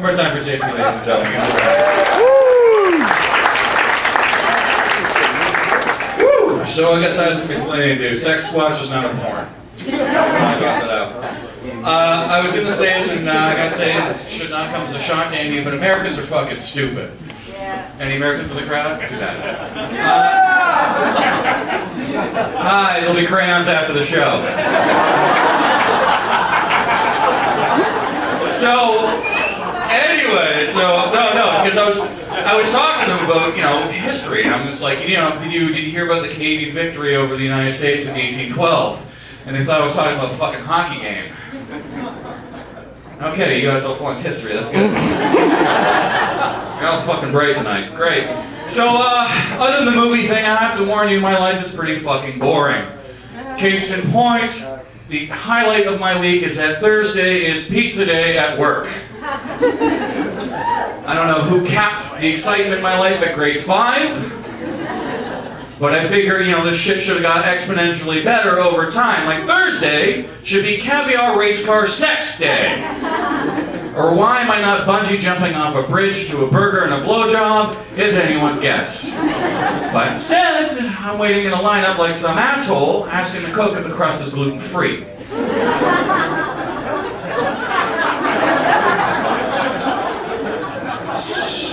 more time for JP, ladies and gentlemen. Woo! So I guess I was explaining to you, sex squash is not a porn. I toss it out. I was in the States, and I gotta say, this should not come as a shock to any, but Americans are fucking stupid. Any Americans in the crowd? Hi, there'll be crayons after the show. So, anyway, because I was talking to them about, history, and I'm just like, did you hear about the Canadian victory over the United States in 1812? And they thought I was talking about the fucking hockey game. Okay, you guys all flunked history, that's good. You're all fucking bright tonight, great. So, other than the movie thing, I have to warn you, my life is pretty fucking boring. Case in point, the highlight of my week is that Thursday is pizza day at work. I don't know who capped the excitement in my life at grade 5, but I figure, this shit should have got exponentially better over time. Like, Thursday should be caviar race car sex day. Or why am I not bungee jumping off a bridge to a burger and a blowjob is anyone's guess. But instead, I'm waiting in a lineup like some asshole asking the cook if the crust is gluten-free.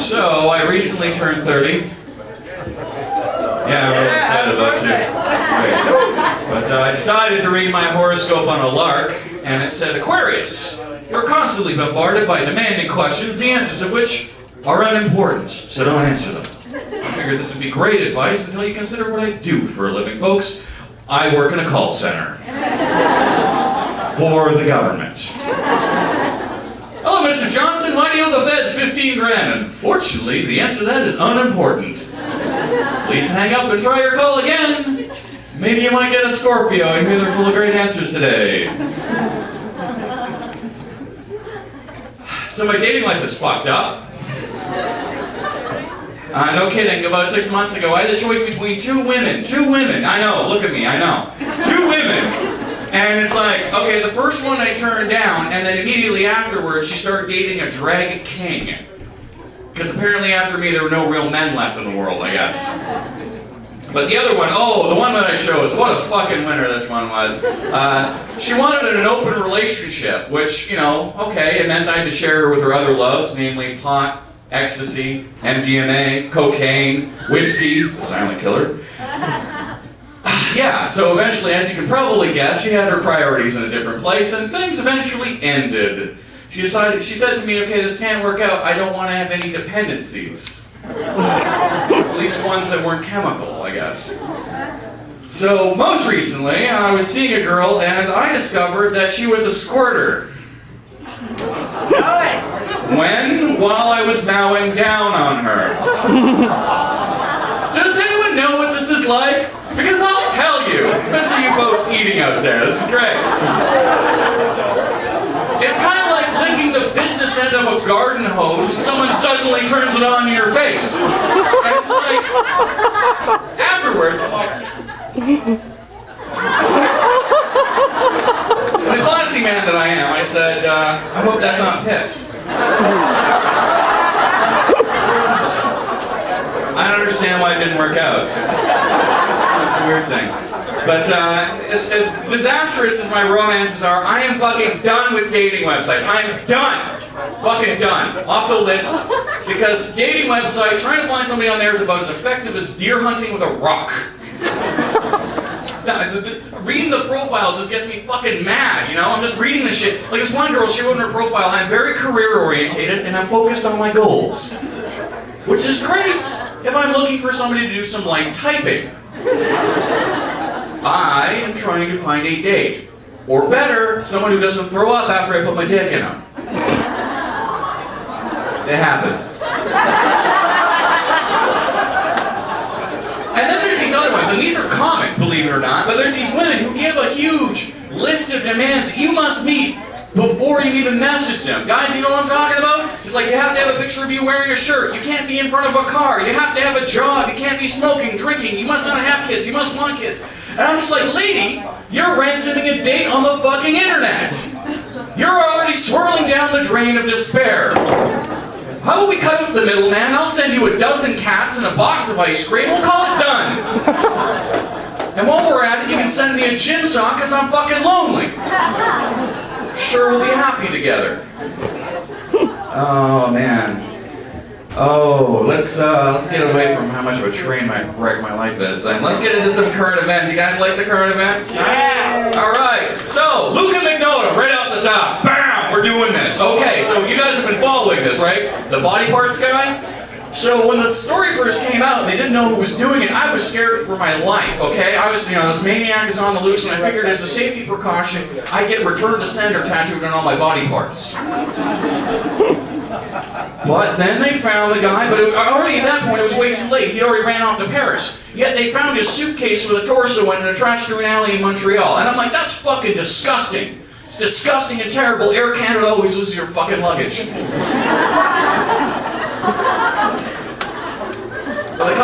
So, I recently turned 30. Yeah, I'm really excited about you. But I decided to read my horoscope on a lark, and it said, Aquarius, you're constantly bombarded by demanding questions, the answers of which are unimportant, so don't answer them. I figured this would be great advice until you consider what I do for a living, folks. I work in a call center. For the government. Hello, Mr. Johnson, why do you owe the feds 15 grand? Unfortunately, the answer to that is unimportant. Please hang up and try your call again. Maybe you might get a Scorpio. I hear they're full of great answers today. So my dating life is fucked up. No kidding, about 6 months ago, I had the choice between two women. I know, look at me, I know. 2 women. And it's like, okay, the first one I turned down, and then immediately afterwards, she started dating a drag king. Because apparently after me, there were no real men left in the world, I guess. But the other one, the one that I chose, what a fucking winner this one was. She wanted an open relationship, which, okay, it meant I had to share her with her other loves, namely pot, ecstasy, MDMA, cocaine, whiskey, the silent killer. Yeah, so eventually, as you can probably guess, she had her priorities in a different place, and things eventually ended. She said to me, okay, this can't work out, I don't want to have any dependencies. At least ones that weren't chemical, I guess. So, most recently, I was seeing a girl, and I discovered that she was a squirter. While I was mowing down on her. Does anyone know what this is like? Because I'll tell you, especially you folks eating out there, this is great. It's kind of like licking the business end of a garden hose and someone suddenly turns it on in your face. And it's like, afterwards, I'm like... The classy man that I am, I said, I hope that's not piss. I don't understand why it didn't work out. That's the weird thing. But as disastrous as my romances are, I am fucking done with dating websites. I'm done. Fucking done. Off the list. Because dating websites, trying to find somebody on there is about as effective as deer hunting with a rock. Reading the profiles just gets me fucking mad, I'm just reading the shit. Like this one girl, she wrote in her profile, I'm very career-orientated and I'm focused on my goals. Which is great if I'm looking for somebody to do some light typing. I am trying to find a date. Or better, someone who doesn't throw up after I put my dick in them. It happens. And then there's these other ones, and these are common, believe it or not, but there's these women who give a huge list of demands that you must meet before you even message them. Guys, you know what I'm talking about? It's like you have to have a picture of you wearing a shirt. You can't be in front of a car. You have to have a job. You can't be smoking, drinking. You must not have kids. You must want kids. And I'm just like, lady, you're ransoming a date on the fucking internet. You're already swirling down the drain of despair. How about we cut out the middleman? I'll send you a dozen cats and a box of ice cream. We'll call it done. And while we're at it, you can send me a gin sock because I'm fucking lonely. Sure, we'll be happy together. Oh, man. Oh, let's get away from how much of a train wreck my life is, and let's get into some current events. You guys like the current events? Yeah! All right, so Luca Magnotta, right off the top. Bam! We're doing this. Okay, so you guys have been following this, right? The body parts guy? So when the story first came out, they didn't know who was doing it. I was scared for my life, okay? I was, this maniac is on the loose, and I figured as a safety precaution, I'd get return to sender tattooed on all my body parts. But then they found the guy, but already at that point it was way too late. He already ran off to Paris. Yet they found his suitcase with a torso in a trash through an alley in Montreal. And I'm like, that's fucking disgusting. It's disgusting and terrible. Air Canada always loses your fucking luggage. But they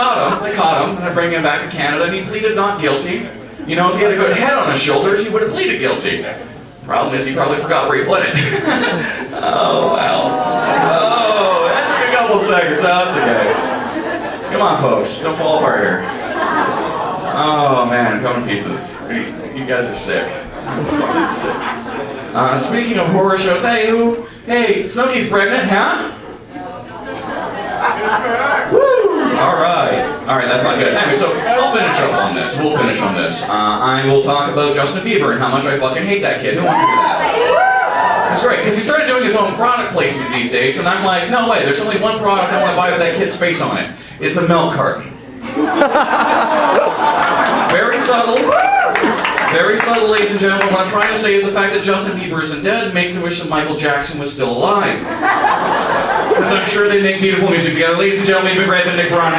caught him, and they're bringing him back to Canada, and he pleaded not guilty. If he had a good head on his shoulders, he would have pleaded guilty. Problem is, he probably forgot where he put it. Oh, well. Oh, that took a couple seconds. That's okay. Come on, folks. Don't fall apart here. Oh, man. Come in pieces. You guys are sick. Fucking sick. Speaking of horror shows, hey, Snooki's pregnant, huh? Woo! Alright, that's not good. Anyway, so I'll finish up on this. We'll finish on this. I will talk about Justin Bieber and how much I fucking hate that kid. Who wants to hear that? That's great, because he started doing his own product placement these days, and I'm like, no way, there's only one product I want to buy with that kid's face on it. It's a milk carton. Very subtle. Very subtle, ladies and gentlemen. What I'm trying to say is the fact that Justin Bieber isn't dead makes me wish that Michael Jackson was still alive. Because I'm sure they make beautiful music together. Ladies and gentlemen, Big Red and Nick Brown.